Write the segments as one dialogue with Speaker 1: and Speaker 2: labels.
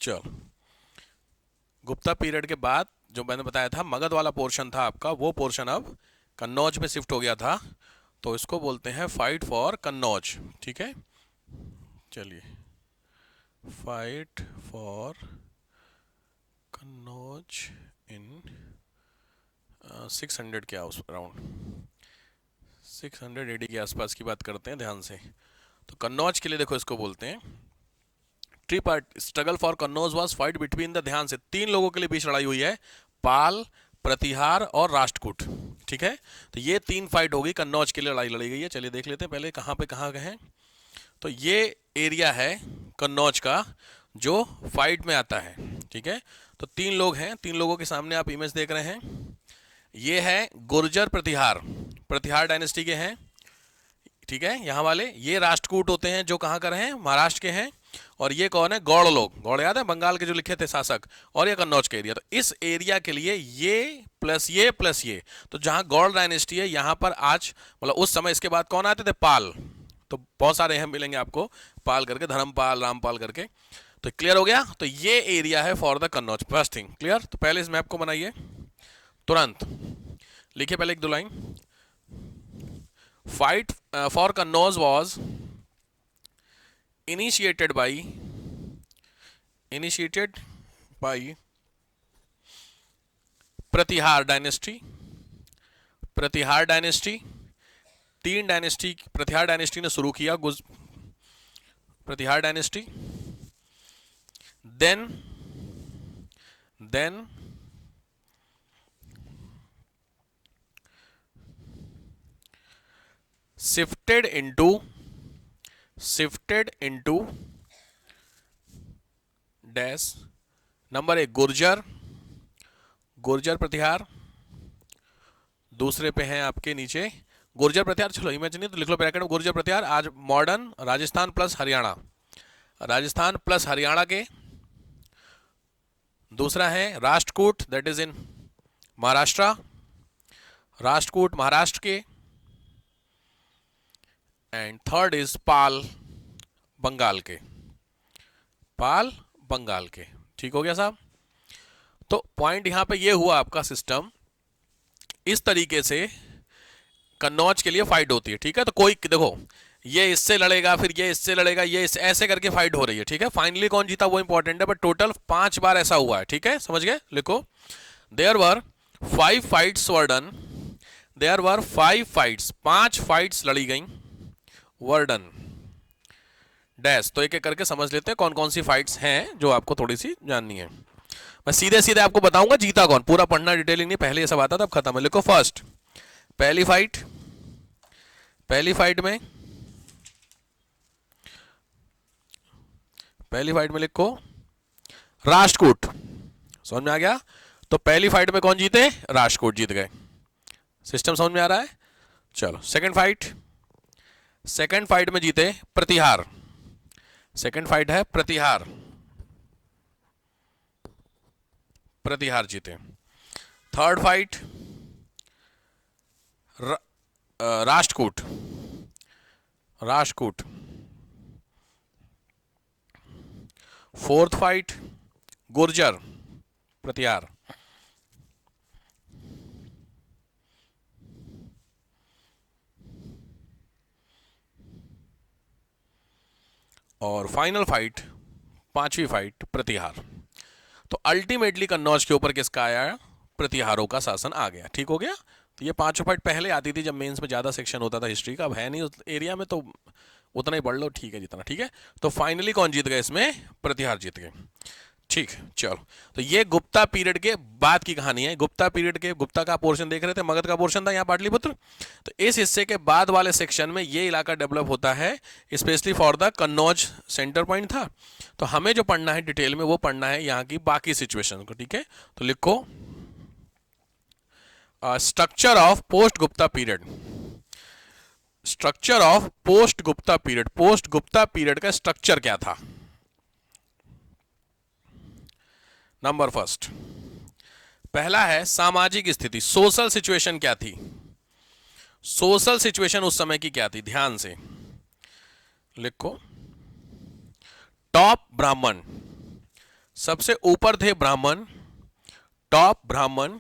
Speaker 1: चलो, गुप्ता पीरियड के बाद जो मैंने बताया था मगध वाला पोर्शन था आपका, वो पोर्शन अब कन्नौज में शिफ्ट हो गया था, तो इसको बोलते हैं फाइट फॉर कन्नौज। ठीक है, चलिए, फाइट फॉर कन्नौज इन 600 के आउस अराउंड 600 एडी के आसपास की बात करते हैं ध्यान से। तो कन्नौज के लिए देखो इसको बोलते हैं tree part struggle for Kannauj was fight between the, ध्यान से 3 लोगों के लिए बीच लड़ाई हुई है, पाल, प्रतिहार और राष्ट्रकूट। ठीक है, तो ये 3 फाइट होगी, कन्नौज के लिए लड़ाई लड़ी गई है। चलिए देख लेते हैं पहले कहाँ पे कहाँ गए हैं। तो ये एरिया है कन्नौज का जो फाइट में आता है। ठीक है, तो 3 लोग हैं, 3 लोगों के सामने आप इमेज देख रहे हैं। ये है गुर्जर प्रतिहार, प्रतिहार डायनेस्टी के हैं। ठीक है, यहाँ वाले ये राष्ट्रकूट होते हैं जो कहाँ कर रहे हैं, महाराष्ट्र के हैं। और ये कौन है, गौड़ लोग, गौड़ याद है बंगाल के जो लिखे थे शासक, और ये कन्नौज का एरिया। तो इस एरिया के लिए ये प्लस ये, तो जहाँ गौड़ डायनेस्टी है यहाँ पर आज, मतलब उस समय, इसके बाद कौन आते थे, पाल। तो बहुत सारे हैं मिलेंगे आपको, पाल करके, धर्मपाल, रामपाल करके। तो क्लियर हो गया, तो ये एरिया है for the Kannauj, first thing clear. तो पहले इस मैप को बनाइए तुरंत, लिखिए पहले 1-2 line. Fight for Kannauj was initiated by Pratihara dynasty. Pratihara dynasty 3 dynasty, Pratihara dynasty ने शुरू किया, Pratihara dynasty. Then shifted into dash number 1 Gurjara Pratihara, दूसरे पे हैं आपके नीचे गुर्जर प्रतिहार। चलो इमेज नहीं तो लिख लो ब्रैकेट में, गुर्जर प्रतिहार आज modern Rajasthan plus Haryana, Rajasthan plus Haryana के। दूसरा है Rashtrakuta, that is in Maharashtra, Rashtrakuta Maharashtra के। एंड थर्ड इज पाल, बंगाल के, पाल बंगाल के। ठीक हो गया साहब। तो पॉइंट यहां पे ये हुआ आपका सिस्टम इस तरीके से कन्नौज के लिए फाइट होती है। ठीक है, तो कोई देखो ये इससे लड़ेगा, फिर ये इससे लड़ेगा, ये इससे, ऐसे करके फाइट हो रही है। ठीक है, फाइनली कौन जीता वो इंपॉर्टेंट है, बट टोटल 5 बार ऐसा हुआ है। ठीक है, समझ गए, लिखो there were 5 fights were done, there were 5 fights, 5 fights लड़ी गई, वर डन डैश। तो एक एक करके समझ लेते हैं कौन कौन सी फाइट्स हैं जो आपको थोड़ी सी जाननी है। मैं सीधे सीधे आपको बताऊंगा जीता कौन, पूरा पढ़ना डिटेलिंग नहीं, पहले ये सब आता था अब खत्म है। लिखो फर्स्ट, पहली फाइट में, पहली फाइट में लिखो राष्ट्रकूट, समझ में आ गया। तो पहली फाइट में कौन जीते, राष्ट्रकूट जीत गए। सिस्टम समझ में आ रहा है। चलो सेकंड फाइट में जीते प्रतिहार, सेकंड फाइट है प्रतिहार, प्रतिहार जीते। Third fight Rashtrakuta, Rashtrakuta. Fourth fight Gurjara Pratihara, और फाइनल फाइट, पांचवी फाइट प्रतिहार। तो अल्टीमेटली कन्नौज के ऊपर किसका आया, प्रतिहारों का शासन आ गया। ठीक हो गया। तो ये 5 फाइट पहले आती थी जब मेंस में ज्यादा सेक्शन होता था हिस्ट्री का, अब है नहीं उस एरिया में, तो उतना ही पढ़ लो, ठीक है जितना। ठीक है, तो फाइनली कौन जीत गए इसमें, प्रतिहार जीत गए। ठीक, चलो तो ये गुप्ता पीरियड के बाद की कहानी है। गुप्ता पीरियड के, गुप्ता का पोर्शन देख रहे थे, मगध का पोर्शन था यहाँ पाटलिपुत्र। तो इस हिस्से के बाद वाले सेक्शन में ये इलाका डेवलप होता है specially for the Kannauj, centre point था। तो हमें जो पढ़ना है डिटेल में वो पढ़ना है यहाँ की बाकी सिचुएशन को। ठीक है, तो लिखो structure of post Gupta period, structure of post Gupta period, post Gupta period का स्ट्रक्चर क्या था। नंबर फर्स्ट, पहला है सामाजिक स्थिति, सोशल सिचुएशन क्या थी, सोशल सिचुएशन उस समय की क्या थी, ध्यान से लिखो। टॉप ब्राह्मण, सबसे ऊपर थे ब्राह्मण, टॉप ब्राह्मण।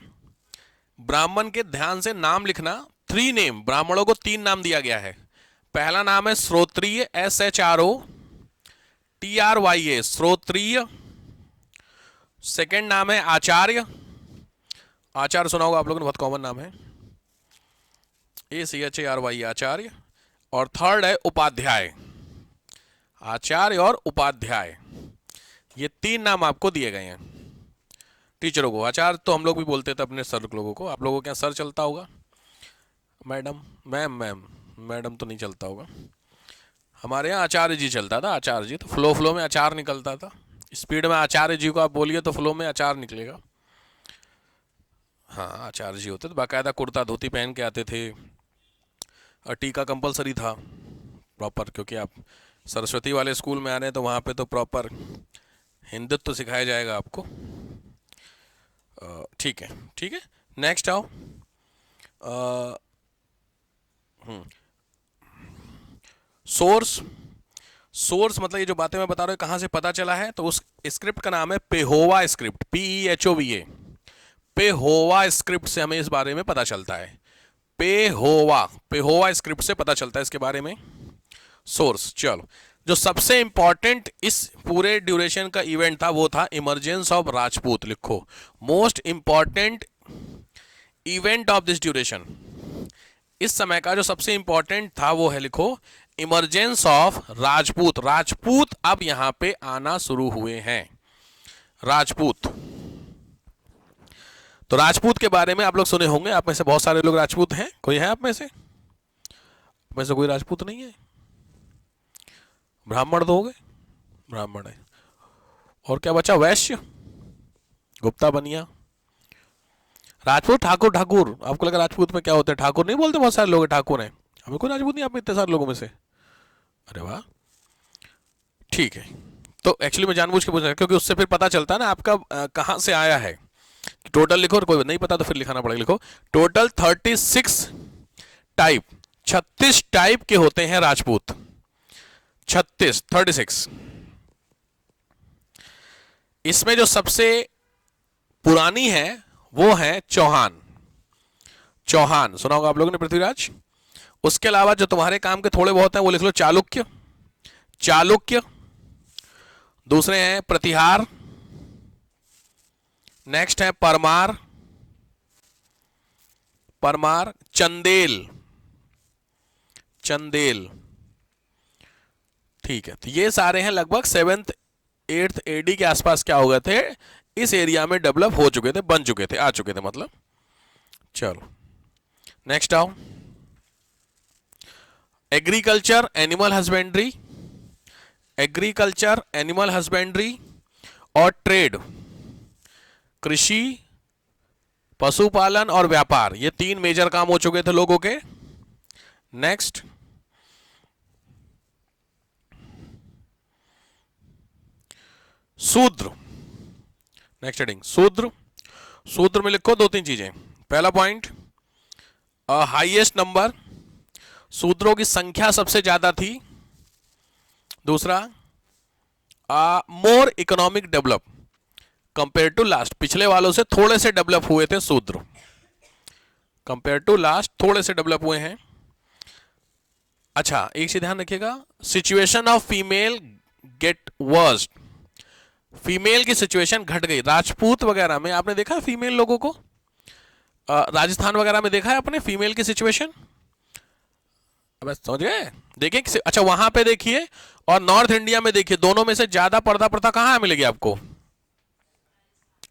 Speaker 1: ब्राह्मण के ध्यान से नाम लिखना, 3 नेम, ब्राह्मणों को 3 नाम दिया गया है। पहला नाम है श्रोत्रिय, SHROTRYA, श्रोत्रिय। सेकंड नाम है आचार्य, आचार्य सुना होगा आप लोगों ने, बहुत कॉमन नाम है, ACHARY, आचार्य। और थर्ड है उपाध्याय, आचार्य और उपाध्याय। ये 3 नाम आपको दिए गए हैं टीचरों को। आचार्य तो हम लोग भी बोलते थे अपने सर लोगों को, आप लोगों के यहाँ सर चलता होगा, मैडम, मैम मैडम तो नहीं चलता होगा, हमारे यहाँ आचार्य जी चलता था। आचार्य जी तो फ्लो में अचार निकलता था, स्पीड में आचार्य जी को आप बोलिए तो फ्लो में अचार निकलेगा। हाँ, आचार्य जी होते थे, बाकायदा कुर्ता धोती पहन के आते थे, और टीका कंपलसरी था प्रॉपर, क्योंकि आप सरस्वती वाले स्कूल में आ रहे हैं तो वहाँ पे तो प्रॉपर हिंदुत्व तो सिखाया जाएगा आपको। ठीक है, ठीक है, नेक्स्ट आओ। सोर्स, सोर्स मतलब ये जो बातें मैं बता रहा हूँ कहाँ से पता चला है, तो उस स्क्रिप्ट का नाम है Pehowa script, PEHOVA। Pehowa script से हमें इस बारे में पता चलता है। पेहोवा स्क्रिप्ट से पता चलता है इसके बारे में। सोर्स, चलो, जो सबसे इंपॉर्टेंट इस पूरे ड्यूरेशन का इवेंट था वो था इमरजेंस ऑफ राजपूत। लिखो, most important event of this duration, इस समय का जो सबसे इंपॉर्टेंट था वो है, लिखो, इमरजेंस ऑफ राजपूत। राजपूत अब यहां पे आना शुरू हुए हैं, राजपूत। तो राजपूत के बारे में आप लोग सुने होंगे, आप में से बहुत सारे लोग राजपूत हैं। कोई है आप में से कोई राजपूत नहीं है? ब्राह्मण तो हो गए, ब्राह्मण है, और क्या बचा? वैश्य, गुप्ता, बनिया, राजपूत, ठाकुर। ठाकुर आपको लगा राजपूत में क्या होता है? ठाकुर नहीं बोलते, बहुत सारे लोग ठाकुर हैं, हमें कोई राजपूत नहीं, आप में इतने सारे लोगों में से। अरे वाह, ठीक है। तो एक्चुअली मैं जानबूझ के पूछ रहा, क्योंकि उससे फिर पता चलता है ना आपका कहां से आया है। टोटल लिखो, और कोई नहीं पता तो फिर लिखाना पड़ेगा। लिखो, टोटल 36 टाइप, 36 टाइप के होते हैं राजपूत। 36। इसमें जो सबसे पुरानी है वो है चौहान। चौहान सुना होगा आप लोगों ने, पृथ्वीराज। उसके अलावा जो तुम्हारे काम के थोड़े बहुत हैं वो लिख लो, चालुक्य। चालुक्य, दूसरे हैं प्रतिहार, नेक्स्ट है परमार। परमार, चंदेल, चंदेल, ठीक है। तो ये सारे हैं लगभग 7th 8th AD के आसपास क्या हो गए थे, इस एरिया में डेवलप हो चुके थे, बन चुके थे, आ चुके थे मतलब। चलो नेक्स्ट आओ। Agriculture, animal husbandry, agriculture, animal husbandry और ट्रेड, कृषि, पशुपालन और व्यापार, ये 3 मेजर काम हो चुके थे लोगों के। नेक्स्ट, शूद्र। नेक्स्ट हेडिंग, शूद्र। शूद्र में लिखो 2-3 चीजें। पहला पॉइंट, हाईएस्ट नंबर, शूद्रों की संख्या सबसे ज्यादा थी। दूसरा, more economic develop compare to last, पिछले वालों से थोड़े से डेवलप हुए थे शूद्र, कंपेयर टू लास्ट थोड़े से डेवलप हुए हैं। अच्छा, एक चीज ध्यान रखिएगा, situation of female get worst, female की सिचुएशन घट गई। राजपूत वगैरह में आपने देखा फीमेल लोगों को, राजस्थान वगैरह में देखा है आपने फीमेल की सिचुएशन? अब समझ गए? देखिए, अच्छा वहां पे देखिए और नॉर्थ इंडिया में देखिए, दोनों में से ज्यादा पर्दा प्रथा कहां मिलेगी आपको?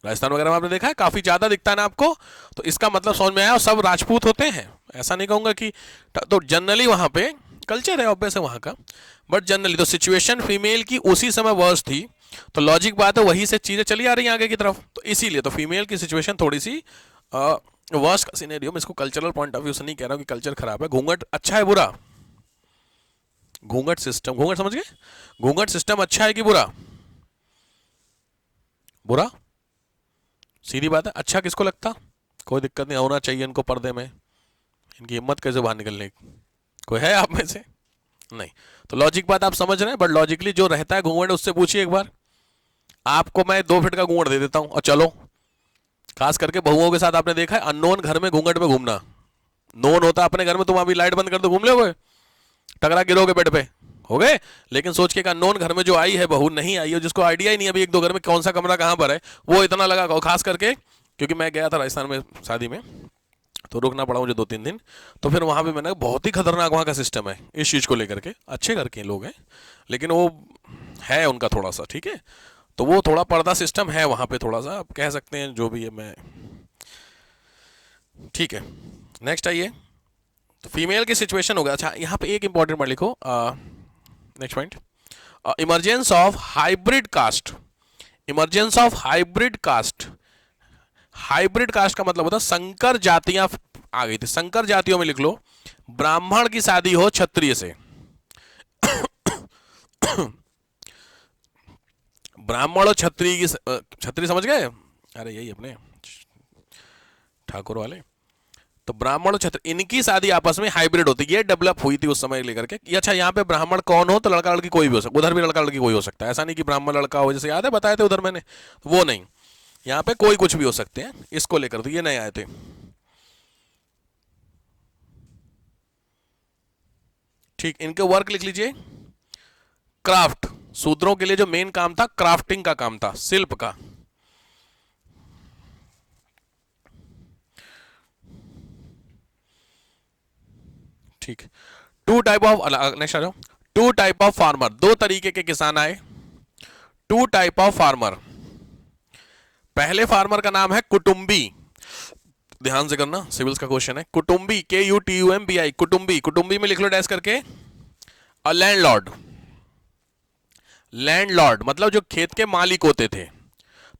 Speaker 1: राजस्थान वगैरह में आपने देखा है, काफी ज्यादा दिखता है ना आपको। तो इसका मतलब समझ में आया, और सब राजपूत होते हैं, ऐसा नहीं कहूंगा कि, तो जनरली वहां पे कल्चर है ऑब्वियस है वहां का, बट जनरली तो सिचुएशन फीमेल की उसी समय वर्स थी, तो लॉजिक बात है वही से चीजें चली आ रही हैं आगे की तरफ, तो इसीलिए तो फीमेल की सिचुएशन थोड़ी सी वर्स का सिनेरियो। मैं इसको कल्चरल पॉइंट ऑफ व्यू से नहीं कह रहा हूं कि कल्चर खराब है। घूंघट अच्छा है बुरा? घूंघट सिस्टम, घूंघट समझ गए? घूंघट सिस्टम अच्छा है कि बुरा? बुरा, सीधी बात है। अच्छा किसको लगता? कोई दिक्कत नहीं, होना चाहिए इनको पर्दे में, इनकी हिम्मत कैसे बाहर निकलने की? कोई है आप में से? नहीं। तो लॉजिक बात आप समझ रहे हैं, बट लॉजिकली जो रहता है घूंघट उससे पूछिए एक बार, आपको मैं 2 फीट का घूंघट दे देता हूं और चलो। खास करके बहुओं के साथ आपने देखा है अननोन घर में घूंघट में घूमना। नोन होता अपने घर में, तुम अभी लाइट बंद कर दो घूम लोगे, टकरा गिरोगे बेड पे, हो गए। लेकिन सोच के अननोन घर में जो आई है बहू, नहीं आई है, जिसको आइडिया ही नहीं अभी 1-2 घर में कौन सा कमरा कहां पर है, वो इतना लगा। खास करके क्योंकि मैं गया था राजस्थान में शादी में, तो रुकना पड़ा मुझे 2-3 दिन। तो फिर वहां पे मैंने बहुत ही खतरनाक वहां का सिस्टम है इस चीज को लेकर के। अच्छे घर के लोग हैं लेकिन वो है उनका थोड़ा सा, ठीक है, तो वो थोड़ा पर्दा सिस्टम है वहां पे, थोड़ा सा आप कह सकते हैं जो भी है, मैं ठीक है। नेक्स्ट आइए, तो फीमेल की सिचुएशन हो गया। अच्छा यहाँ पे एक इंपॉर्टेंट वर्ड लिखो, next point, emergence of hybrid caste. Emergence of hybrid caste. Hybrid caste का मतलब होता है संकर जातियां आ गई थी। संकर जातियों में लिख लो, ब्राह्मण की शादी हो क्षत्रिय से, ब्राह्मण और क्षत्रिय की, क्षत्रिय समझ गए, अरे यही अपने ठाकुर वाले, तो ब्राह्मण और क्षत्रिय इनकी शादी आपस में हाइब्रिड होती है, ये डेवलप हुई थी उस समय लेकर के। अच्छा यहाँ पे ब्राह्मण कौन हो, तो लड़का लड़की कोई भी हो सकता, उधर भी लड़का लड़की कोई हो सकता है, ऐसा नहीं कि ब्राह्मण लड़का हो, जैसे याद है बताए थे उधर मैंने, वो नहीं, यहाँ पे कोई कुछ भी हो सकते हैं इसको लेकर, तो ये नहीं आए थे। ठीक, इनके वर्क लिख लीजिए। क्राफ्ट, शूद्रों के लिए जो मेन काम था क्राफ्टिंग का काम था, शिल्प का। ठीक, टू टाइप ऑफ, नेक्स्ट आ जाओ, टू टाइप ऑफ फार्मर, 2 तरीके के किसान आए। टू टाइप ऑफ फार्मर, पहले फार्मर का नाम है कुटुंबी, ध्यान से करना सिविल्स का क्वेश्चन है। कुटुंबी, KUTUMBI, कुटुंबी, कुटुंबी में लिख लो डैश करके। अ लैंडलॉर्ड, लैंडलॉर्ड मतलब जो खेत के मालिक होते थे,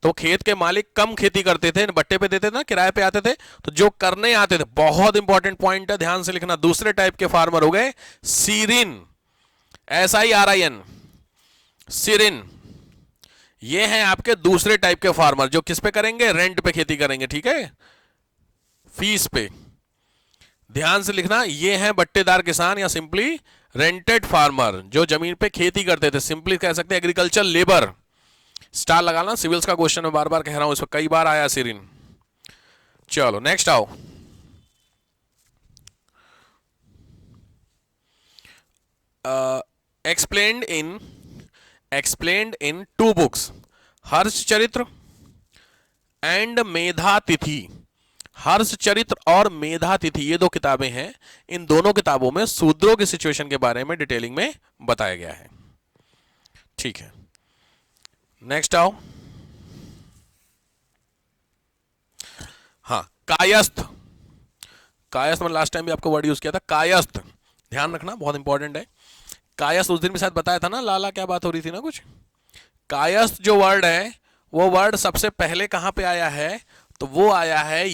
Speaker 1: तो खेत के मालिक कम खेती करते थे, बट्टे पे देते थे ना, किराए पे आते थे, तो जो करने आते थे, बहुत इंपॉर्टेंट पॉइंट है ध्यान से लिखना, दूसरे टाइप के फार्मर हो गए सीरिन, SIRIN, सीरिन। ये हैं आपके दूसरे टाइप के फार्मर, जो किस पे करेंगे, रेंट पे खेती करेंगे, ठीक है, फीस पे। ध्यान से लिखना, ये हैं बट्टेदार किसान या सिंपली रेंटेड फार्मर, जो जमीन पे खेती करते थे, सिंपली कह सकते हैं एग्रीकल्चर लेबर। स्टार लगाना, सिविल्स का क्वेश्चन मैं बार बार कह रहा हूं, इस पर कई बार आया सीरिन। चलो नेक्स्ट आओ, explained in 2 books, Harshacharita and Medhatithi. Harshacharita और मेधातिथि ये 2 किताबें हैं, इन दोनों किताबों में शूद्रों की सिचुएशन के बारे में डिटेलिंग में बताया गया है, ठीक है। नेक्स्ट आओ, हाँ कायस्थ, कायस्थ मैंने लास्ट टाइम भी आपको वर्ड यूज किया था, कायस्थ, ध्यान रखना बहुत इंपॉर्टेंट है। कायस्थ उस दिन भी शायद बताया था ना, लाला क्या बात हो रही थी ना कुछ। कायस्थ जो वर्ड है, वो वर्ड सबसे पहले कहां पे आया है, तो वो आया है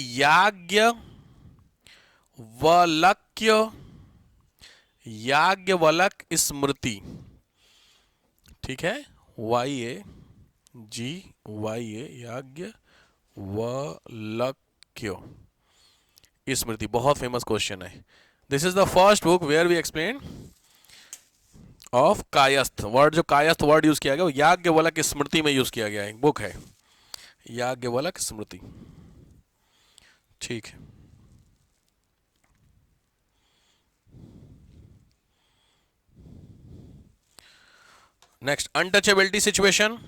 Speaker 1: याज्ञवल्क्य स्मृति, ठीक है, YAGYA, याज्ञवल्क्य स्मृति, बहुत फेमस क्वेश्चन है। This is the first book where we explain of Kayastha word. जो कायस्थ वर्ड यूज किया गया वो याज्ञवल्क्य स्मृति में यूज किया गया है, एक बुक है याज्ञवल्क्य स्मृति, ठीक है। Next, untouchability situation,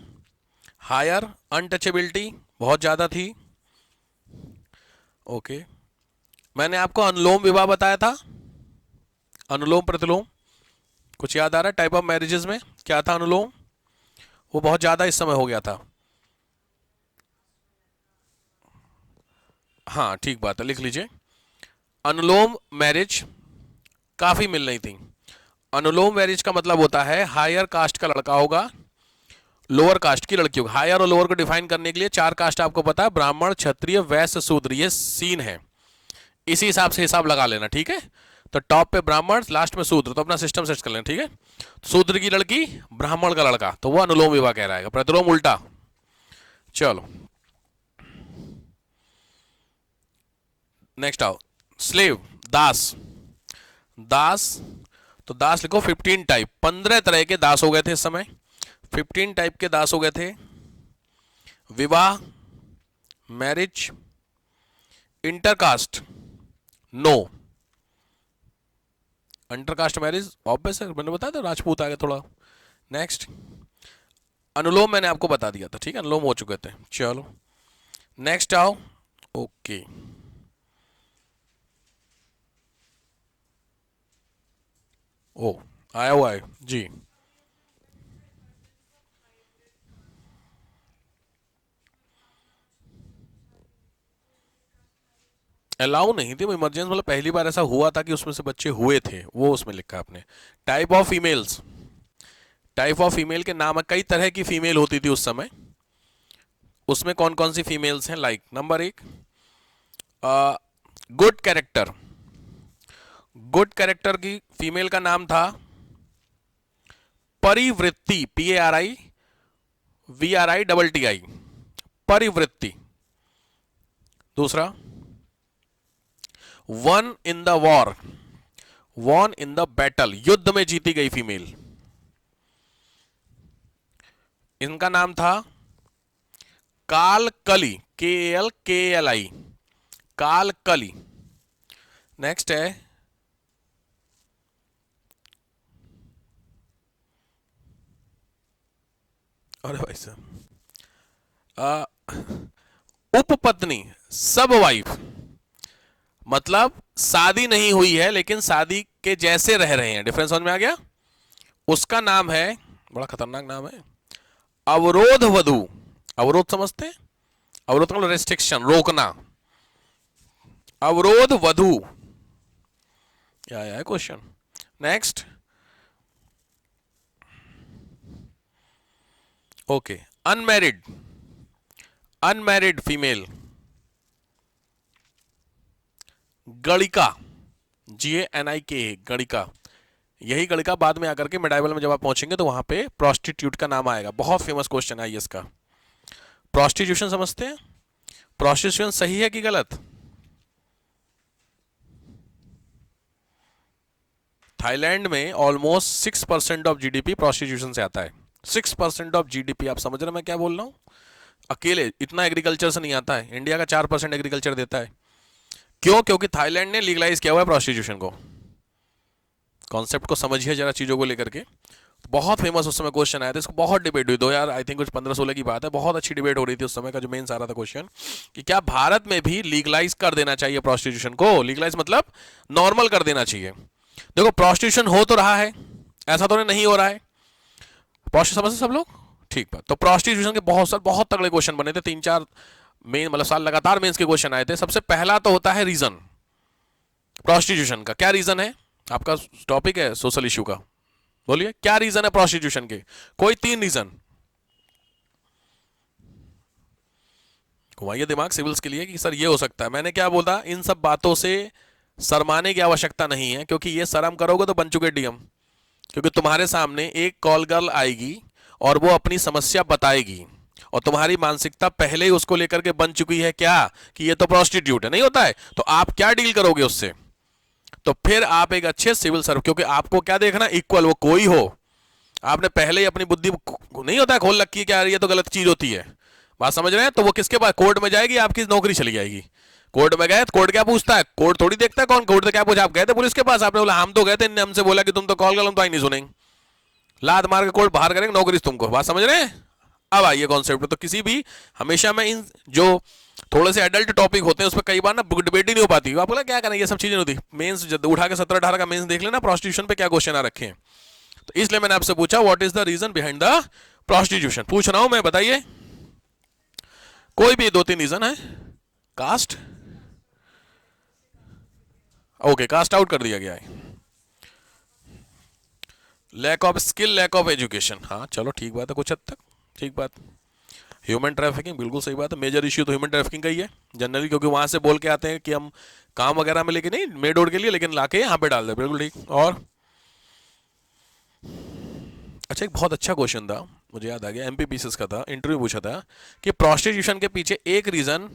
Speaker 1: higher untouchability बहुत ज्यादा थी, ओके। मैंने आपको अनुलोम विवाह बताया था, अनुलोम प्रतिलोम, कुछ याद आ रहा है, टाइप ऑफ मैरिजेस में क्या था अनुलोम, वो बहुत ज्यादा इस समय हो गया था। हाँ ठीक बात है, लिख लीजिए। अनुलोम मैरिज काफी मिल रही थी। अनुलोम मैरिज का मतलब होता है हायर कास्ट का लड़का होगा, लोअर कास्ट की लड़की होगी। हायर और लोअर को डिफाइन करने के लिए 4 कास्ट आपको पता है, ब्राह्मण, क्षत्रिय, वैश्य, शूद्र, ये सीन है, इसी हिसाब से हिसाब लगा लेना, ठीक है। तो टॉप पे ब्राह्मण, लास्ट में शूद्र, तो अपना सिस्टम सेट कर लेना, ठीक है। शूद्र की लड़की, ब्राह्मण का लड़का, तो वो अनुलोम विवाह कह रहा है, प्रतिलोम उल्टा। चलो नेक्स्ट आओ, स्लेव, दास, दास, तो दास लिखो 15 टाइप, 15 तरह के दास हो गए थे इस समय, 15 टाइप के दास हो गए थे। विवाह, marriage, intercaste, no. Intercaste marriage obvious है, मैंने बताया था राजपूत आ गया थोड़ा। नेक्स्ट, अनुलोम मैंने आपको बता दिया था, ठीक है, अनुलोम हो चुके थे। चलो नेक्स्ट आओ। ओके, ओ आया हुआ है जी। अलाउ नहीं थी, इमरजेंसी मतलब पहली बार ऐसा हुआ था कि उसमें से बच्चे हुए थे, वो उसमें लिखा आपने। Type of females, type of female के नाम, कई तरह की फीमेल होती थी उस समय। उसमें कौन कौन सी फीमेल्स हैं? लाइक नंबर एक, गुड कैरेक्टर। गुड कैरेक्टर की फीमेल का नाम था परिवृत्ति, PARIVRITTI, परिवृत्ति। दूसरा, one in the war, von in the battle, युद्ध में जीती गई फीमेल, इनका नाम था कालकली, KALKALI, कालकली। नेक्स्ट है, अरे भाई साहब, उपपत्नी, सब वाइफ, मतलब शादी नहीं हुई है लेकिन शादी के जैसे रह रहे हैं, डिफरेंस समझ में आ गया? उसका नाम है, बड़ा खतरनाक नाम है, अवरोध वधु। अवरोध समझते हैं? अवरोध मतलब रेस्ट्रिक्शन, रोकना। अवरोध वधु, क्या है question. Next, okay, unmarried, unmarried female, गणिका, GANIK, गणिका। यही गणिका बाद में आकर के मेडाइवल में जब आप पहुंचेंगे तो वहां पे प्रोस्टिट्यूट का नाम आएगा, बहुत फेमस क्वेश्चन है इसका। प्रोस्टिट्यूशन समझते हैं? प्रोस्टिट्यूशन सही है कि गलत? थाईलैंड में ऑलमोस्ट 6% ऑफ GDP प्रोस्टिट्यूशन से आता है। 6% ऑफ GDP, आप समझ रहे हैं मैं क्या बोल रहा हूं? अकेले इतना एग्रीकल्चर से नहीं आता है, इंडिया का 4% एग्रीकल्चर देता है। क्यों? क्योंकि थाईलैंड ने लीगलाइज किया हुआ है प्रोस्टिट्यूशन को। कॉन्सेप्ट को समझिए जरा चीजों को लेकर के। बहुत फेमस उस समय क्वेश्चन आया था, इसको बहुत डिबेट हुई, 2000 आई थिंक कुछ 15-16 की बात है, बहुत अच्छी डिबेट हो रही थी उस समय का जो मेन आ रहा था क्वेश्चन, कि क्या भारत में भी लीगलाइज कर देना चाहिए प्रोस्टिट्यूशन को। लीगलाइज मतलब नॉर्मल कर देना चाहिए। देखो प्रोस्टिट्यूशन हो तो रहा है, ऐसा तो नहीं हो रहा है। समझ सब लोग? ठीक बात। तो प्रोस्टिट्यूशन के बहुत तगड़े क्वेश्चन बने थे, 3-4 मेन मतलब साल लगातार मेंस के क्वेश्चन आए थे। सबसे पहला तो होता है रीजन प्रोस्टिट्यूशन का। क्या रीजन है? आपका टॉपिक है सोशल इश्यू का, बोलिए क्या रीजन है प्रोस्टिट्यूशन के? कोई 3 रीजन घुमाइए दिमाग सिविल्स के लिए कि सर ये हो सकता है। मैंने क्या बोला, इन सब बातों से शर्माने की आवश्यकता नहीं है, क्योंकि ये शर्म करोगे तो बन चुके DM। क्योंकि तुम्हारे सामने एक कॉल गर्ल आएगी और वो अपनी समस्या बताएगी, और तुम्हारी मानसिकता पहले ही उसको लेकर के बन चुकी है क्या, कि ये तो प्रोस्टिट्यूट है, नहीं होता है, तो आप क्या डील करोगे उससे? तो फिर आप एक अच्छे सिविल सर्व, क्योंकि आपको क्या देखना, इक्वल, वो कोई हो, आपने पहले ही अपनी बुद्धि नहीं होता है खोल रखी है कि यार ये तो गलत चीज होती है, बात समझ रहे हैं? तो वो किसके पास, कोर्ट में जाएगी, आपकी नौकरी चली जाएगी। कोर्ट में गए, कोर्ट क्या पूछता है? कोर्ट थोड़ी देखता है कौन, कोर्ट तो क्या पूछा, आप गए थे पुलिस के पास, आपने बोला हम तो गए थे, इनने हमसे बोला कि तुम तो कॉल कर, हम तो आई नहीं सुनेंगे, लात मार के कोर्ट बाहर करेंगे, नौकरी तुमको, बात समझ रहे हैं? अब आइए कॉन्सेप्ट। तो किसी भी, हमेशा मैं इन जो थोड़े से एडल्ट टॉपिक होते हैं उस पर कई बार ना डिबेट ही नहीं हो पाती। आपको लगा क्या करें, ये सब चीजें होती। मेंस उठा के 17-18 का मेंस देख लेना, प्रोस्टिट्यूशन पे क्या क्वेश्चन आ रखे हैं। तो इसलिए मैंने आपसे पूछा what is the reason behind the prostitution, पूछ रहा हूं मैं, बताइए। कोई भी 2-3 रीजन है। कास्ट, ओके, कास्ट आउट कर दिया गया है। Lack of skill, lack of education, हाँ चलो ठीक बात है, कुछ हद तक ठीक बात। ह्यूमन ट्रैफिकिंग, बिल्कुल सही बात है, मेजर इश्यू तो ह्यूमन ट्रैफिकिंग का ही है जनरली, क्योंकि वहां से बोल के आते हैं कि हम काम वगैरह में लेके नहीं, मेड ओड के लिए, लेकिन लाके यहाँ पे डाल दे, बिल्कुल ठीक। और अच्छा, एक बहुत अच्छा क्वेश्चन था, मुझे याद आ गया, MPPCS का था, इंटरव्यू पूछा था कि प्रोस्टिट्यूशन के पीछे एक रीजन,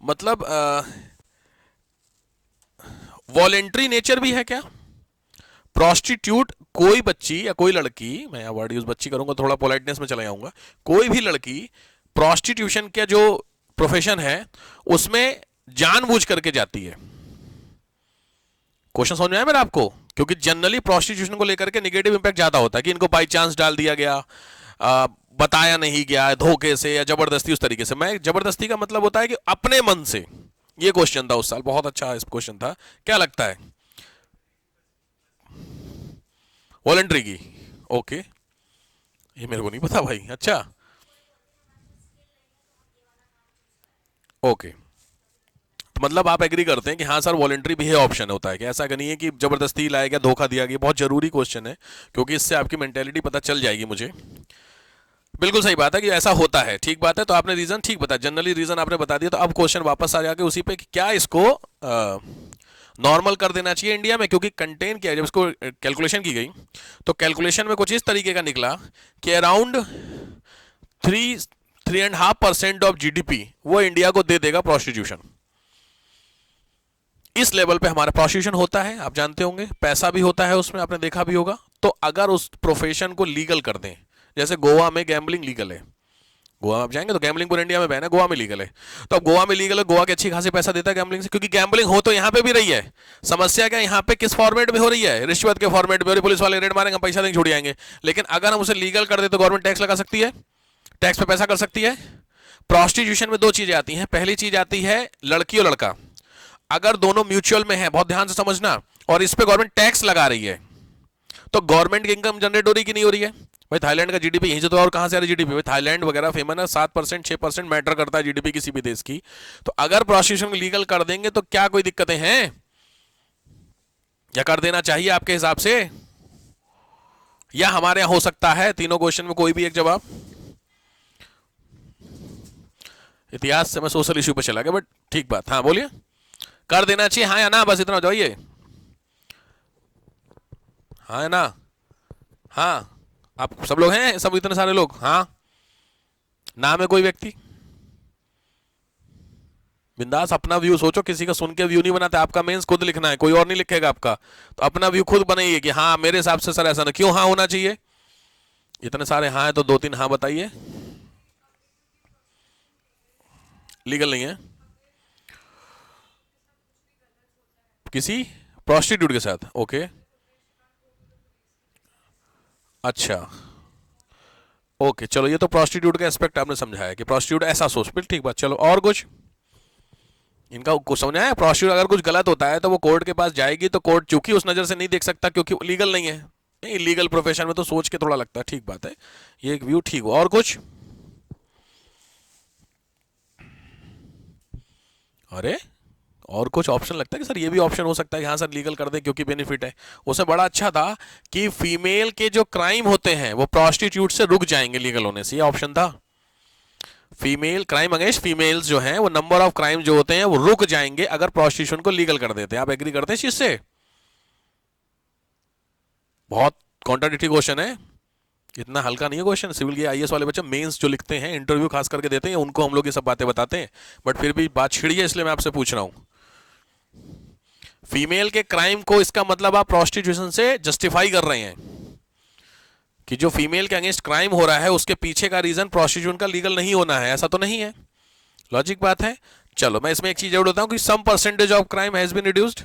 Speaker 1: मतलब वॉलेंट्री नेचर भी है क्या? प्रोस्टिट्यूट कोई बच्ची या कोई लड़की, मैं यहाँ वर्ड यूज बच्ची करूंगा, थोड़ा पोलाइटनेस में चला जाऊंगा, कोई भी लड़की प्रोस्टिट्यूशन का जो प्रोफेशन है उसमें जानबूझ करके जाती है। क्वेश्चन समझ में आया मेरा आपको? क्योंकि जनरली प्रोस्टिट्यूशन को लेकर के नेगेटिव इंपैक्ट ज्यादा होता है कि इनको बाई चांस डाल दिया गया, बताया नहीं गया, धोखे से या जबरदस्ती उस तरीके से। मैं जबरदस्ती का मतलब होता है कि अपने मन से। ये क्वेश्चन था उस साल, बहुत अच्छा क्वेश्चन था। क्या लगता है? वॉलंटरी की? ओके, ये मेरे को नहीं पता भाई। अच्छा, ओके, तो मतलब आप एग्री करते हैं कि हाँ सर वॉलंटरी भी है, ऑप्शन होता है कि ऐसा नहीं है कि जबरदस्ती लाया गया, धोखा दिया गया। बहुत जरूरी क्वेश्चन है क्योंकि इससे आपकी मेंटेलिटी पता चल जाएगी मुझे। बिल्कुल सही बात है कि ऐसा होता है, ठीक बात है। तो आपने रीजन ठीक बताया, जनरली रीजन आपने बता दिया। तो अब क्वेश्चन वापस आ जाके उसी पे कि क्या इसको नॉर्मल कर देना चाहिए इंडिया में, क्योंकि कंटेन किया जब इसको कैलकुलेशन की गई तो कैलकुलेशन में कुछ इस तरीके का निकला कि अराउंड 3.5% ऑफ जीडीपी वो इंडिया को दे देगा प्रोस्टिट्यूशन। इस लेवल पे हमारा प्रोस्टिट्यूशन होता है, आप जानते होंगे, पैसा भी होता है उसमें, आपने देखा भी होगा। तो अगर उस प्रोफेशन को लीगल कर दें, जैसे गोवा में गैम्बलिंग लीगल है, गोवा में आप जाएंगे तो गैम्बलिंग पूरे इंडिया में बैन है, गोवा में लीगल है। तो अब गोवा में लीगल है, गोवा के अच्छी खासी पैसा देता है गैम्बलिंग से, क्योंकि गैम्बलिंग हो तो यहाँ पे भी रही है। समस्या क्या यहाँ पे किस फॉर्मेट में हो रही है? रिश्वत के फॉर्मेट में। पुलिस वाले रेड मारेंगे, पैसा देंगे, छुड़ जाएंगे। लेकिन अगर हम उसे लीगल कर दे तो गवर्नमेंट टैक्स लगा सकती है, टैक्स पे पैसा कर सकती है। प्रोस्टिट्यूशन में दो चीजें आती हैं। पहली चीज आती है लड़की और लड़का, अगर दोनों म्यूचुअल में है, बहुत ध्यान से समझना, और इस पे गवर्नमेंट टैक्स लगा रही है, तो गवर्नमेंट की इनकम जनरेट हो रही कि नहीं हो रही है? भाई थाईलैंड का जीडीपी यहीं से तो, और कहां से आ रही जीडीपी? भाई थाईलैंड वगैरह फेमस है, 7% 6% मैटर करता है जीडीपी किसी भी देश की। तो अगर प्रोस्टिट्यूशन लीगल कर देंगे तो क्या कोई दिक्कतें हैं, या कर देना चाहिए आपके हिसाब से, या हमारे यहां हो सकता है? तीनों क्वेश्चन में कोई भी एक जवाब। इतिहास से मैं सोशल इश्यू पे चला गया, बट ठीक बात। हाँ बोलिए, कर देना चाहिए हाँ या ना, बस इतना जाइए। हाँ या ना? हाँ, आप सब लोग हैं, सब इतने सारे लोग? हाँ, नाम है कोई व्यक्ति? बिंदास अपना व्यू सोचो, किसी का सुन के व्यू नहीं बनाते, आपका मेंस खुद लिखना है, कोई और नहीं लिखेगा आपका। तो अपना व्यू खुद बनाइए कि हाँ मेरे हिसाब से सर ऐसा ना, क्यों हाँ होना चाहिए। इतने सारे हाँ है तो दो तीन हाँ बताइए। लीगल नहीं है किसी प्रोस्टिट्यूट के साथ? ओके, अच्छा, ओके, चलो ये तो प्रोस्टिट्यूट का एस्पेक्ट आपने समझाया कि प्रोस्टिट्यूट ऐसा सोच, फिर ठीक बात। चलो और कुछ इनका कुछ समझ आया? प्रोस्टिट्यूट अगर कुछ गलत होता है तो वो कोर्ट के पास जाएगी, तो कोर्ट चूंकि उस नजर से नहीं देख सकता क्योंकि लीगल नहीं है। नहीं, लीगल प्रोफेशन में तो सोच के थोड़ा लगता है, ठीक बात है, ये एक व्यू ठीक हो। और कुछ? अरे और कुछ ऑप्शन लगता है कि सर ये भी ऑप्शन हो सकता है कि हाँ सर लीगल कर दे क्योंकि बेनिफिट है। उससे बड़ा अच्छा था कि फीमेल के जो क्राइम होते हैं वो प्रोस्टिट्यूट से रुक जाएंगे लीगल होने से, ये ऑप्शन था। फीमेल क्राइम अगेंस्ट फीमेल्स जो हैं वो नंबर ऑफ क्राइम जो होते हैं वो रुक जाएंगे अगर प्रोस्टिट्यूशन को लीगल कर देते हैं। आप एग्री करते हैं इस चीज से? बहुत कॉन्ट्राडिक्टरी क्वेश्चन है, इतना हल्का नहीं है क्वेश्चन। सिविल के आईएएस वाले बच्चे मेंस जो लिखते हैं, इंटरव्यू खास करके देते हैं, उनको हम लोग ये सब बातें बताते हैं, बट फिर भी बात छिड़ी है इसलिए मैं आपसे पूछ रहा हूं। फीमेल के क्राइम को, इसका मतलब आप प्रोस्टिट्यूशन से जस्टिफाई कर रहे हैं कि जो फीमेल के अगेंस्ट क्राइम हो रहा है उसके पीछे का रीजन प्रोस्टिट्यूशन का लीगल नहीं होना है, ऐसा तो नहीं है। लॉजिक बात है। चलो मैं इसमें एक चीज जोड़ देता हूं कि some percentage of crime has been reduced,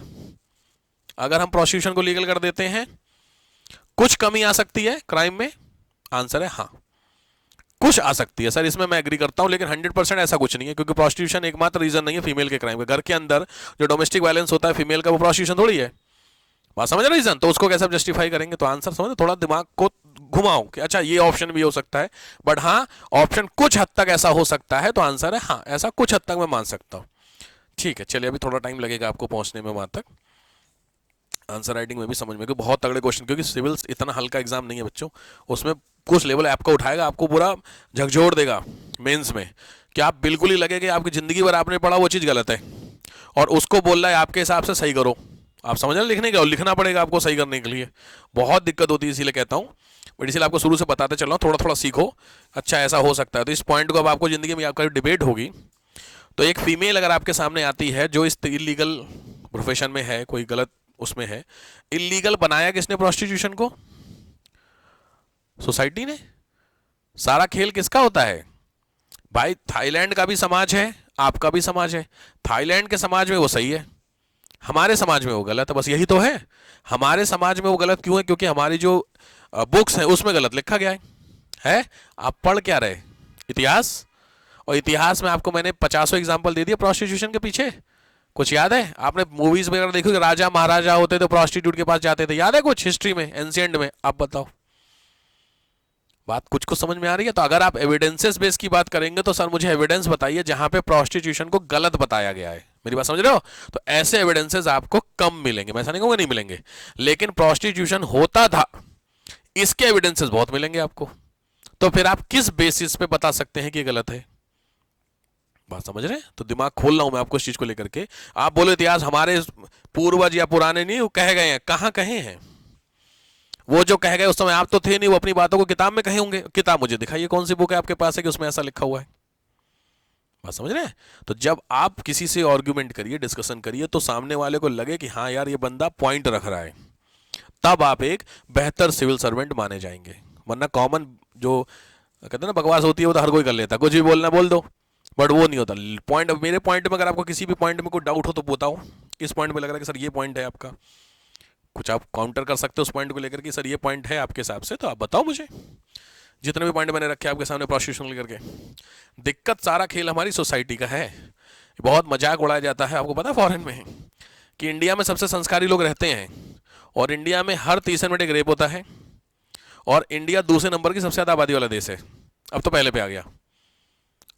Speaker 1: अगर हम प्रोस्टिट्यूशन को लीगल कर देते हैं कुछ कमी आ सकती है क्राइम में। आंसर है हाँ, कुछ आ सकती है सर, इसमें मैं एग्री करता हूं, लेकिन 100% ऐसा कुछ नहीं है, क्योंकि प्रोस्टिट्यूशन एकमात्र रीजन नहीं है फीमेल के क्राइम का। घर के अंदर जो डोमेस्टिक वायलेंस होता है फीमेल का, वो प्रोस्टिट्यूशन थोड़ी है। बात समझ रहे रीजन? तो उसको कैसे जस्टिफाई करेंगे? तो आंसर समझ, थोड़ा दिमाग को घुमाओ कि अच्छा ये ऑप्शन भी हो सकता है, बट हाँ ऑप्शन कुछ हद तक ऐसा हो सकता है, तो आंसर है हाँ, ऐसा कुछ हद तक मैं मान सकता हूँ। ठीक है, चलिए अभी थोड़ा टाइम लगेगा आपको पहुंचने में वहां तक, आंसर राइटिंग में भी समझ में, क्योंकि बहुत तगड़े क्वेश्चन, क्योंकि सिविल्स इतना हल्का एग्जाम नहीं है बच्चों, उसमें कुछ लेवल आपको उठाएगा, आपको पूरा झकझोर देगा मेंस में कि आप बिल्कुल ही लगे कि आपकी जिंदगी भर आपने पढ़ा वो चीज़ गलत है, और उसको बोल रहा है आपके हिसाब से सही करो। आप समझ रहे लिखने का, और लिखना पड़ेगा आपको सही करने के लिए, बहुत दिक्कत होती है, इसीलिए कहता हूँ। बट इसीलिए आपको शुरू से बताते चल रहा हूँ, थोड़ा थोड़ा सीखो। अच्छा ऐसा हो सकता है, तो इस पॉइंट को अब आपको जिंदगी में आपका डिबेट होगी, तो एक फीमेल अगर आपके सामने आती है जो इस इलीगल प्रोफेशन में है, कोई गलत उसमें है, इलीगल बनाया किसने प्रोस्टिट्यूशन को? सोसाइटी ने। सारा खेल किसका होता है भाई? थाईलैंड का भी समाज है, आपका भी समाज है। थाईलैंड के समाज में वो सही है, हमारे समाज में वो गलत है, बस यही तो है। हमारे समाज में वो गलत क्यों है? क्योंकि हमारी जो बुक्स हैं उसमें गलत लिखा गया है। आप पढ़ क्या रहे? इतिहास। और इतिहास में आपको मैंने 50 एग्जाम्पल दे दिए प्रोस्टिट्यूशन के पीछे। कुछ याद है? आपने मूवीज वगैरह देखो कि राजा महाराजा होते थे प्रोस्टिट्यूट के पास जाते थे, याद है कुछ हिस्ट्री में, एंशिएंट में? आप बताओ, बात कुछ को समझ में आ रही है? तो अगर आप एविडेंसेस बेस की बात करेंगे तो सर मुझे एविडेंस बताइए जहां पे प्रोस्टिट्यूशन को गलत बताया गया है। मेरी बात समझ रहे हो? तो ऐसे एविडेंसेस आपको कम मिलेंगे, मैं ऐसा नहीं कहूंगा नहीं मिलेंगे, लेकिन प्रोस्टिट्यूशन होता था इसके एविडेंसेस बहुत मिलेंगे आपको। तो फिर आप किस बेसिस पे बता सकते हैं कि ये गलत है? बात समझ रहे हैं? तो दिमाग खोल रहा हूं मैं आपको इस चीज को लेकर के। आप बोलो इतिहास हमारे पूर्वज या पुराने नहीं वो कह गए हैं, कहां कहे हैं? वो जो कह गए उस समय आप तो थे नहीं, वो अपनी बातों को किताब में कहे होंगे। किताब मुझे दिखाइए, कौन सी बुक है आपके पास है कि उसमें ऐसा लिखा हुआ है? बात समझ रहे हैं? तो जब आप किसी से आर्ग्यूमेंट करिए, डिस्कशन करिए, तो सामने वाले को लगे कि हाँ यार ये बंदा पॉइंट रख रहा है, तब आप एक बेहतर सिविल सर्वेंट माने जाएंगे। वरना कॉमन जो कहते हैं ना बकवास होती है वो तो हर कोई कर लेता है, कुछ भी बोलना बोल दो, बट वो नहीं होता। पॉइंट, मेरे पॉइंट में अगर आपको किसी भी पॉइंट में कोई डाउट हो तो बताओ, इस पॉइंट में लग रहा है कि सर ये पॉइंट है आपका, कुछ आप काउंटर कर सकते हो उस पॉइंट को लेकर के, सर ये पॉइंट है आपके हिसाब से तो आप बताओ मुझे। जितने भी पॉइंट मैंने रखे आपके सामने प्रोस्टिट्यूशन लेकर के। दिक्कत सारा खेल हमारी सोसाइटी का है। बहुत मजाक उड़ाया जाता है, आपको पता है फॉरेन में कि इंडिया में सबसे संस्कारी लोग रहते हैं, और इंडिया में हर 30 मिनट एक रेप होता है, और इंडिया दूसरे नंबर की सबसे ज्यादा आबादी वाला देश है। अब तो पहले पे आ गया।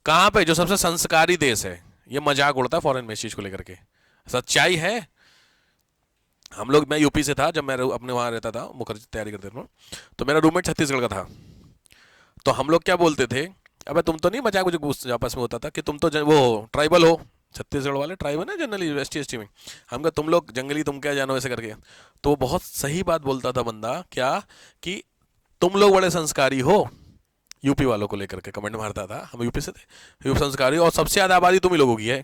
Speaker 1: कहां पे? जो सबसे संस्कारी देश है। ये मजाक उड़ता है फॉरेन में इस चीज को लेकर के, सच्चाई है। हम लोग, मैं यूपी से था जब मैं अपने वहां रहता था, मुखर्जी तैयारी करते थे, तो मेरा रूममेट छत्तीसगढ़ का था। तो हम लोग क्या बोलते थे, अबे तुम तो नहीं, मजाक मुझे आपस में होता था कि तुम तो वो ट्राइबल हो, छत्तीसगढ़ वाले ट्राइब है ना जनरली एसटी एसटी में, हम कहा तुम लोग जंगली, तुम क्या जानो ऐसे करके। तो वो बहुत सही बात बोलता था बंदा, क्या कि तुम लोग बड़े संस्कारी हो, यूपी वालों को लेकर के कमेंट मारता था। हम यूपी से थे, यूपी संस्कारी, और सबसे ज्यादा आबादी तुम ही लोगों की है,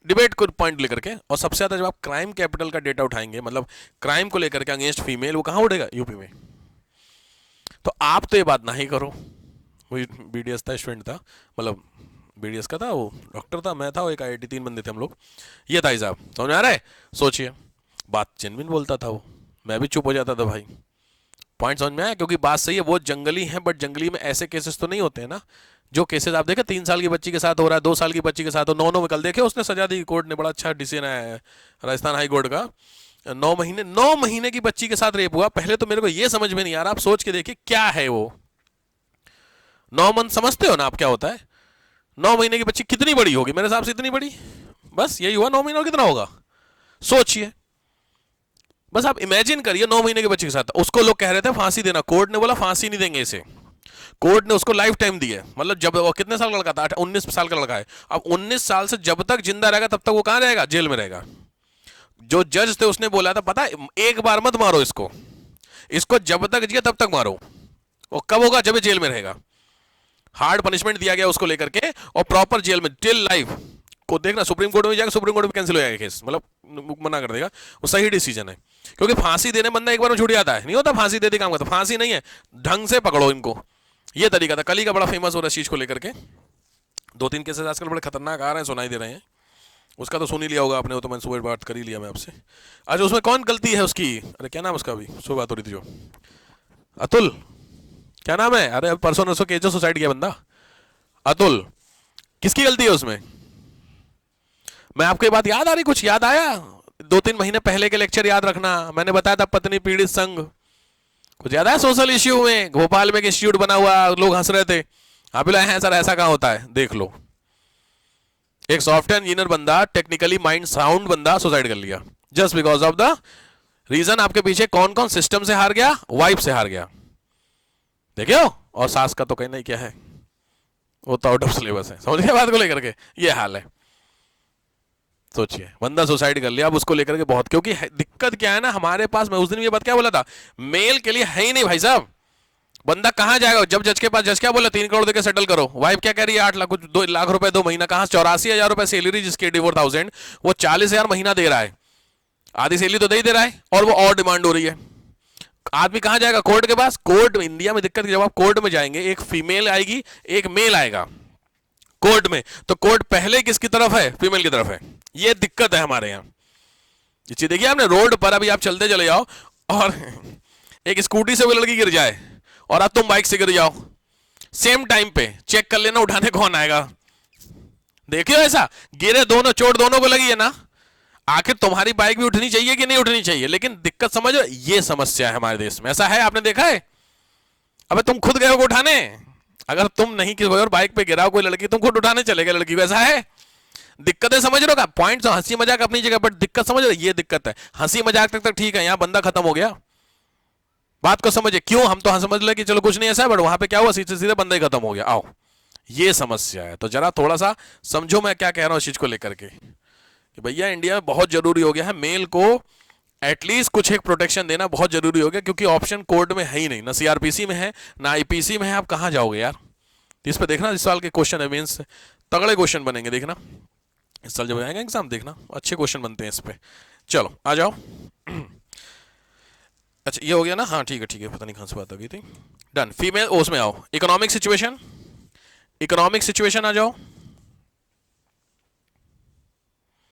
Speaker 1: डिबेट को पॉइंट लेकर के। और सबसे ज्यादा जब आप क्राइम कैपिटल का डेटा उठाएंगे, मतलब क्राइम को लेकर के अगेंस्ट फीमेल, वो कहां उठेगा? यूपी में। तो आप तो ये बात ना ही करो। वही बीडीएस था, स्टूडेंट था, मतलब बीडीएस का था, वो डॉक्टर था, मैं था, वो एक आईआईटी, 3 बंदे थे हम लोग। ये था हिसाब, समझ में आ रहा है? सोचिए, बात जेन्युइन बोलता था वो, मैं भी चुप हो जाता था भाई। पॉइंट समझ में आया? क्योंकि बात सही है, वो जंगली है, बट जंगली में ऐसे केसेस तो नहीं होते हैं ना। जो केसेस आप देखे 3 साल की बच्ची के साथ हो रहा है, 2 साल की बच्ची के साथ हो, 9 में कल देखे उसने सजा दी, कोर्ट ने बड़ा अच्छा डिसीजन आया है राजस्थान हाई कोर्ट का। 9 महीने की बच्ची के साथ रेप हुआ। पहले तो मेरे को ये समझ में नहीं आ रहा, आप सोच के देखिए क्या है वो 9 मंथ, समझते हो ना आप क्या होता है? 9 महीने की बच्ची कितनी बड़ी होगी? मेरे हिसाब से इतनी बड़ी, बस यही हुआ 9 महीने, और कितना होगा सोचिए। बस आप इमेजिन करिए 9 महीने के बच्चे के साथ। उसको लोग कह रहे थे फांसी देना, कोर्ट ने बोला फांसी नहीं देंगे इसे, कोर्ट ने उसको लाइफ टाइम दी है। मतलब जब वो कितने साल का लड़का था? 19 साल का लड़का है। अब 19 साल से जब तक जिंदा रहेगा तब तक वो कहां रहेगा? जेल में रहेगा। जो जज थे उसने बोला था, पता है, एक बार मत मारो इसको, इसको जब तक जिए तब तक मारो। वो कब होगा? जब ये जेल में रहेगा। हार्ड पनिशमेंट दिया गया उसको लेकर के, और प्रॉपर जेल में टिल लाइफ को। देखना सुप्रीम कोर्ट में जाएगा, सुप्रीम कोर्ट में कैंसिल हो जाएगा केस, मतलब मना कर देगा। वो सही डिसीजन है, क्योंकि फांसी देने बंदा एक बार में छूट जाता है, नहीं होता फांसी दे दे काम करता। फांसी नहीं है, ढंग से पकड़ो इनको, ये तरीका था। कली का बड़ा फेमस हो रहा है इस चीज को लेकर के। 2-3 केसेस आजकल बड़े खतरनाक आ रहे हैं, सुनाई दे रहे हैं। उसका तो सुन ही लिया होगा आपने, वो तो मैंने सुबह बात कर ही लिया मैं आपसे। अच्छा, उसमें कौन गलती है उसकी? अरे क्या नाम उसका? अभी सुबह बात हो रही थी जो, अतुल, क्या नाम है? अरे परसों नरसों केस जो सुसाइड किया बंदा, अतुल, किसकी गलती है उसमें? मैं आपको ये बात याद आ रही? कुछ याद आया? 2-3 महीने पहले के लेक्चर याद रखना, मैंने बताया था पत्नी पीड़ित संघ, कुछ याद आया? सोशल इश्यू में भोपाल में एक इंस्टीट्यूट बना हुआ, लोग हंस रहे थे। आप बोला है सर ऐसा कहां होता है? देख लो, एक सॉफ्टवेयर इंजीनियर बंदा, टेक्निकली माइंड साउंड बंदा सुसाइड कर लिया, just because of the reason आपके पीछे कौन कौन सिस्टम से हार गया, वाइफ से हार गया। देखियो, और सास का तो कहना ही क्या है, वो तो आउट ऑफ सिलेबस है। समझ गए बात को लेकर के? ये हाल है। सोचिए, बंदा सुसाइड कर लिया, अब उसको लेकर के बहुत, क्योंकि दिक्कत क्या है ना हमारे पास, मैं उस दिन ये बात क्या बोला था, मेल के लिए है ही नहीं भाई साहब। बंदा कहां जाएगा? जब जज के पास, जज क्या बोला? 3 करोड़ देकर सेटल करो। वाइफ क्या कह रही है? 8 लाख, 2 लाख रुपए 2 महीना, कहां? 84,000 रुपए सैलरी जिसकी 84,000, वो 40,000 महीना दे रहा है, आधी सैलरी तो दे ही दे रहा है, और वो और डिमांड हो रही है। आदमी कहां जाएगा? कोर्ट के पास। कोर्ट इंडिया में दिक्कत, जब आप कोर्ट में जाएंगे, एक फीमेल आएगी, एक मेल आएगा कोर्ट में, तो कोर्ट पहले किसकी तरफ है? फीमेल की तरफ है। ये दिक्कत है हमारे यहाँ। ये चीज देखिए आपने, रोड पर अभी आप चलते चले जाओ और एक स्कूटी से वो लड़की गिर जाए और अब तुम बाइक से गिर जाओ, सेम टाइम पे चेक कर लेना उठाने कौन आएगा। देखियो ऐसा, गिरे दोनों, चोट दोनों को लगी है ना। आखिर तुम्हारी बाइक भी उठनी चाहिए कि नहीं उठनी चाहिए? लेकिन दिक्कत समझो, ये समस्या है हमारे देश में। ऐसा है, आपने देखा है? अबे तुम खुद गए हो उठाने, अगर तुम नहीं किसी और बाइक पे गिराओ कोई लड़की, तुम खुद उठाने चले गए लड़की को। ऐसा है? दिक्कतें समझ रहे हो? पॉइंट तो हंसी मजाक अपनी जगह, बट दिक्कत समझ रहे हो? ये दिक्कत है। हंसी मजाक तक ठीक है, यहां बंदा खत्म हो गया। बात को समझे क्यों? हम तो समझ ले कि चलो कुछ नहीं ऐसा है, बट वहां पे क्या हुआ, सीधे सीधे बंदा ही खत्म हो गया। आओ, ये समस्या है। तो जरा थोड़ा सा समझो मैं क्या कह रहा हूं इस चीज को लेकर के, कि भैया इंडिया में बहुत जरूरी हो गया है मेल को एटलीस्ट कुछ एक प्रोटेक्शन देना, बहुत जरूरी हो गया, क्योंकि ऑप्शन कोर्ट में है ही नहीं, ना सीआरपीसी में है ना आईपीसी में है। आप कहां जाओगे यार? इस पे देखना इस साल के क्वेश्चन है, मीन्स तगड़े क्वेश्चन बनेंगे, देखना इस साल जब आएगा एग्जाम, देखना अच्छे क्वेश्चन बनते हैं इस पे। चलो आ जाओ। अच्छा ये हो गया ना? हाँ ठीक है, पता नहीं कहां से बात आ गई थी। डन। फीमेल, उसमें आओ, इकोनॉमिक सिचुएशन। इकोनॉमिक सिचुएशन आ जाओ।